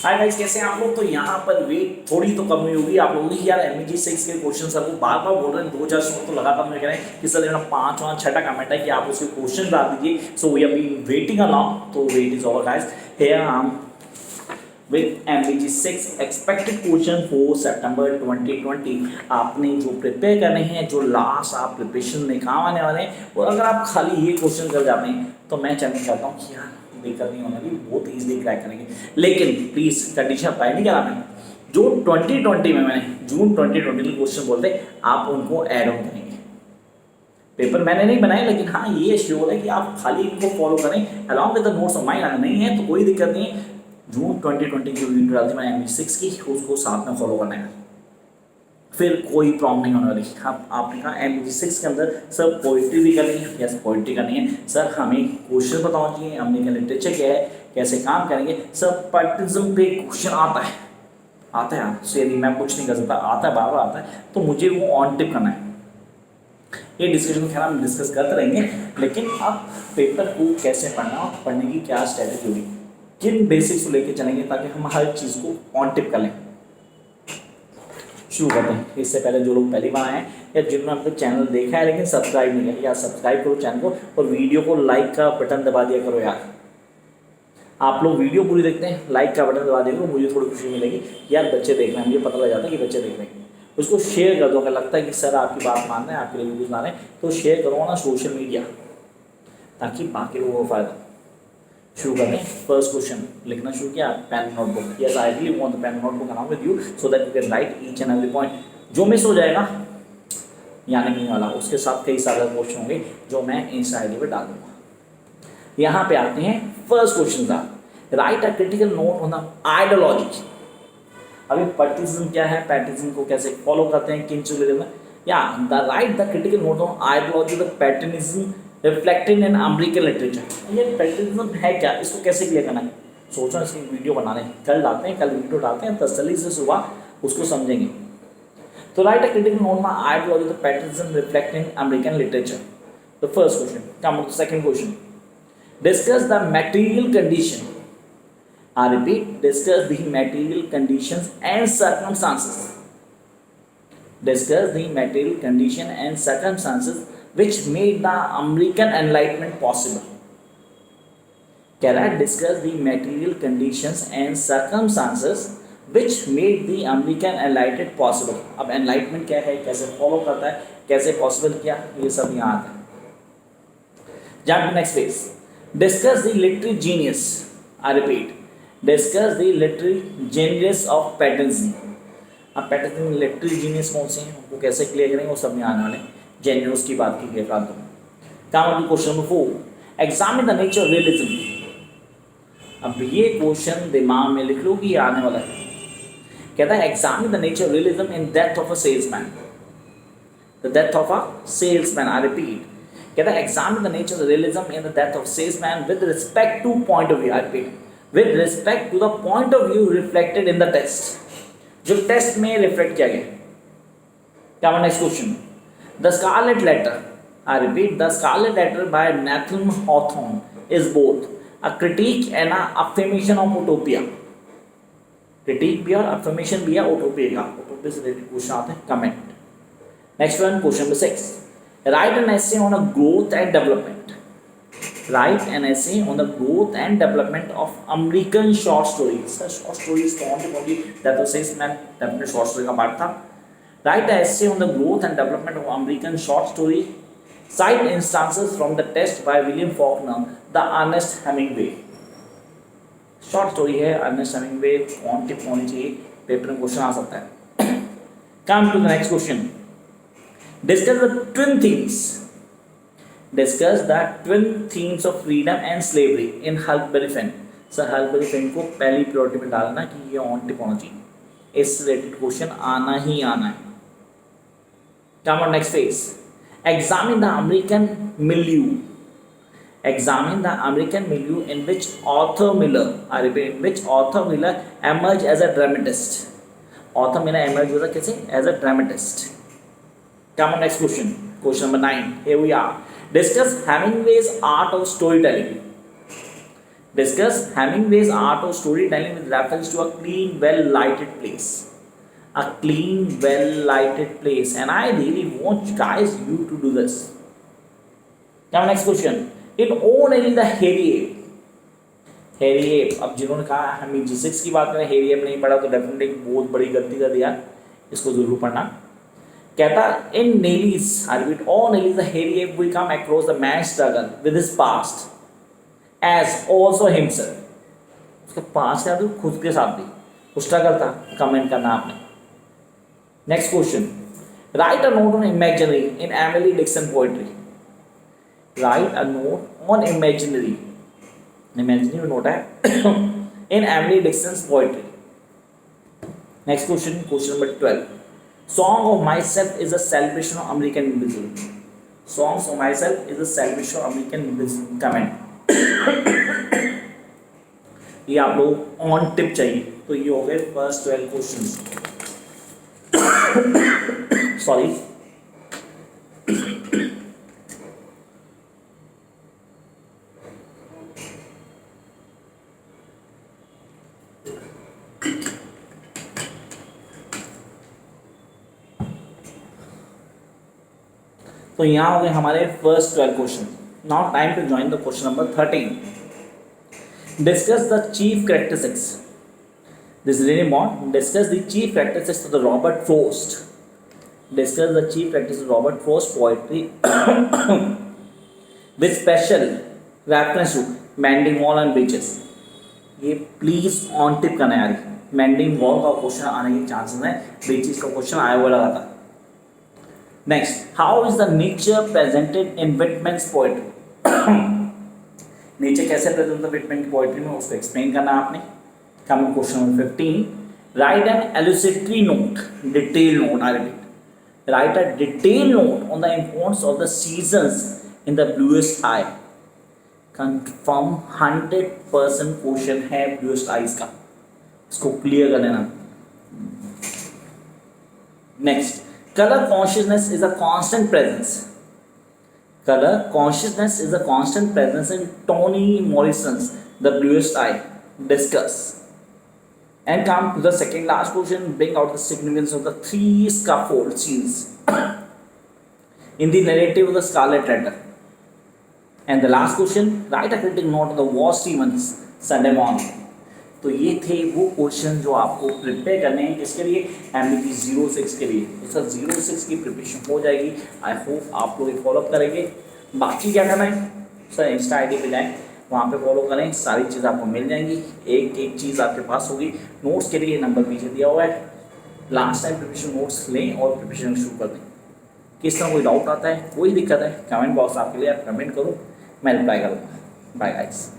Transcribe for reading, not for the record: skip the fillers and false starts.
Hi guys, कैसे हैं आप लोग। तो यहाँ पर वेट थोड़ी तो कम हुई होगी आप लोगों की यार। एमईजी 6 के क्वेश्चन सर को बार बार बोल रहे हैं, 2016 तो लगातार मैं कह रहे हैं कि सर मेरा 5वां 6ठा कमेंट है कि आप उसके क्वेश्चन डाल दीजिए। So we have been waiting a long, तो wait is over guys. Here I am with MBG 6 expected question for September 2020। आपने जो प्रिपेयर करने हैं, जो लास्ट आप प्रिपरेशन में काम आने वाले हैं, और अगर आप खाली ये क्वेश्चन कर जाते हैं तो मैं चैलेंज करता हूँ कि यार दिक्कत नहीं होने वाली, बहुत ईजिली क्रैक करेंगे। लेकिन प्लीज़ कंडीशन अप्लाई नहीं करा मैंने, जो 2020 में मैंने जून 2020 के क्वेश्चन बोलते आप उनको ऐड ऑन करेंगे। पेपर मैंने नहीं बनाए, लेकिन हाँ ये श्योर है कि आप खाली इनको फॉलो करें along with the notes of mind. अगर नहीं है तो कोई दिक्कत नहीं है, जून 2020 की वीडियो डालती मैंने एमबीजी 6 की, उसको साथ में फॉलो करना है, फिर कोई प्रॉब्लम नहीं होने वाली। आपने कहा एमबीजी 6 के अंदर सर पोइट्री भी करनी है, यस पोइट्री करनी है सर, हमें क्वेश्चन बताओ चाहिए, अमेरिकन लिटरेचर क्या है, कैसे काम करेंगे सर। पैट्रिज्म पे क्वेश्चन आता है सर, मैं कुछ नहीं कर सकता, आता है बार बार आता है, तो मुझे वो ऑन टिप करना है। ये डिस्कशन खैर हम डिस्कस करते रहेंगे, लेकिन अब पेपर को कैसे पढ़ना और पढ़ने की क्या स्ट्रैटेजी होगी, किन बेसिक्स को लेके चलेंगे ताकि हम हर चीज़ को ऑन टिप कर लें। शुरू करते हैं। इससे पहले जो लोग पहली बार आए हैं या जिन्होंने अब तक चैनल देखा है लेकिन सब्सक्राइब नहीं किया, या सब्सक्राइब करो चैनल को और वीडियो को लाइक का बटन दबा दिया करो यार। आप लोग वीडियो पूरी देखते हैं, लाइक का बटन दबा दिया करो, मुझे थोड़ी खुशी मिलेगी यार, बच्चे देख रहे हैं, मुझे पता लग जाता है कि बच्चे देख रहे हैं। उसको शेयर कर दो, अगर लगता है कि सर आपकी बात मान रहे हैं, आपके लिए वीडियोज ला रहे हैं, तो शेयर करो ना सोशल मीडिया, ताकि बाकी लोगों को फायदा। शुरू करें। फर्स्ट क्वेश्चन लिखना शुरू किया, pen notebook. Yes I really want the pen notebook along with you so that you can write each and every point. जो मिस हो जाएगा यानी नहीं वाला, उसके साथ कई सारे क्वेश्चन होंगे जो मैं इस आईडी पे डाल दूंगा। यहाँ पे आते हैं फर्स्ट क्वेश्चन का, right a critical note on the ideology. अभी पैट्रिज्म क्या है, पैट्रिज्म को कैसे फॉलो करते हैं, किन चीज़ों में, या the write the critical note on ideology the patriotism reflected in American literature. ये पैट्रिज्म है क्या, इसको कैसे क्लियर करना है, सोचो इसकी वीडियो बना रहे हैं, कल डालते हैं, कल वीडियो डालते हैं, तसल्ली से सुबह उसको समझेंगे। तो write a critical note on ideology the patriotism reflected in American literature. The first question. Come to second question, discuss the material condition. I repeat, discuss the material conditions and circumstances. Discuss the material condition and circumstances which made the American Enlightenment possible. कह रहा है discuss the material conditions and circumstances which made the American Enlightenment possible. अब enlightenment क्या है, कैसे follow करता है, कैसे पॉसिबल किया, ये सब यहाँ आता है। Jump to next phase. Discuss the literary genius. I repeat. Discuss the literary genius of pattern. अब पैटर्न लिटरेरी जीनियस कौन से हैं, उनको कैसे क्लियर करेंगे, वो सब में आने वाले जेनियस की बात की क्लियर कर दूँ। काम question number 4, examine the nature of realism. अब ये क्वेश्चन दिमाग में लिख लो कि ये आने वाला है। कहता है examine the nature of realism in death of a salesman. The death of a salesman, I repeat, कहता है examine the nature of realism in the death of salesman with respect two point of view. I repeat, with respect to the point of view reflected in the test, जो test में reflect किया गया। क्या next question, the scarlet letter. I repeat, the scarlet letter by Nathan Hawthorne is both a critique and a affirmation of utopia. Critique भी और affirmation भी है Utopia का, उटोपिया से रिलेटेड क्वेश्चन आते हैं, comment. Next one, question number 6, right an essay on a growth and development. Write an essay on the growth and development of American short stories. Sir, short stories कौन सी that was says man definitely short story का part था। Write an essay on the growth and development of American short story. Cite instances from the test by William Faulkner, the Ernest Hemingway. Short story है, Ernest Hemingway कौन tip होनी चाहिए, paper में question आ सकता है। Come to the next question. Discuss the twin themes. Discuss the twin themes of freedom and slavery in Huckleberry Finn. Sir Huckleberry Finn को पहली priority में डालना कि ये ऑन टिप होना चाहिए, इस रिलेटेड क्वेश्चन आना ही आना है। Come on next phase. Examine the American milieu. Examine the American milieu in which Arthur Miller, I repeat, in which Arthur Miller emerged as a dramatist. Arthur Miller emerged हुआ कैसे, as a dramatist. Come on next question. Question number 9. Here we are. Discuss Hemingway's art of storytelling. Discuss Hemingway's art of storytelling with reference to a clean, well-lighted place. A clean, well-lighted place, and I really want guys you to do this. Now next question. In only the hairy ape. hairy ape, अब जिन्होंने कहा हमें G6 की बात करें hairy ape नहीं पढ़ा तो डेफिनेटली बहुत बड़ी गलती कर दिया, इसको जरूर पढ़ना. कहता in Nelly's, I repeat, all Nelly's the hairy ape will come across the man's struggle with his past as also himself. उसके पास क्या था, खुद के साथ भी वो स्ट्रगल था. कमेंट करना आपने. Next question. Write a note on imaginary in Emily Dickson poetry. Write a note on imaginary note है in Emily Dickson poetry. Next question, question number 12. Song of Myself is a celebration of American individualism. Songs of Myself is a celebration of American individualism. Comment. ये आप लोग on tip चाहिए. तो ये हो गए first 12 questions. Sorry. तो यहाँ हो गए हमारे first 12 question. Now time to join the question number 13. Discuss the chief characteristics. This is really important. Discuss the chief characteristics of the Robert Frost. Discuss the chief characteristics of Robert Frost poetry with special reference to mending wall and breeches. ये please on tip करना यार. Mending wall का question आने के chances हैं. Breaches का question आया हुआ लगा था. Next, how is the nature presented in Whitman's poetry? Nature कैसे प्रेजेंट होता है Whitman की पोएट्री में, उसको एक्सप्लेन करना आपने. Coming question number 15. Write an elucidatory note, detail note. I repeat, write a detail note on the importance of the seasons in the bluest eye. Confirm 100% question है bluest eyes का, इसको clear कर लेना. Next, color consciousness is a constant presence. Color consciousness is a constant presence in Toni Morrison's The Bluest Eye. Discuss. And come to the second last question. Bring out the significance of the 3 scaffold scenes in the narrative of the Scarlet Letter. And the last question. Write a critic note on the Walt Stevens Sunday morning. तो ये थे वो question जो आपको prepare करने हैं. किसके लिए? एमबीटी 06 के लिए. तो सर 06 की प्रिपरेशन हो जाएगी. आई होप आप लोग फॉलोअप करेंगे. बाकी क्या करना है सर, इंस्टा आईडी पे जाएं, वहाँ पे फॉलो करें, सारी चीज़ आपको मिल जाएंगी. एक एक चीज़ आपके पास होगी. नोट्स के लिए नंबर पीछे दिया हुआ है. लास्ट टाइम प्रिपरेशन नोट्स लें और प्रिपरेशन शुरू कर दें. किस तरह कोई डाउट आता है, कोई दिक्कत है, कमेंट बॉक्स आपके लिए, आप कमेंट करो, मैं रिप्लाई करूँगा. Bye guys.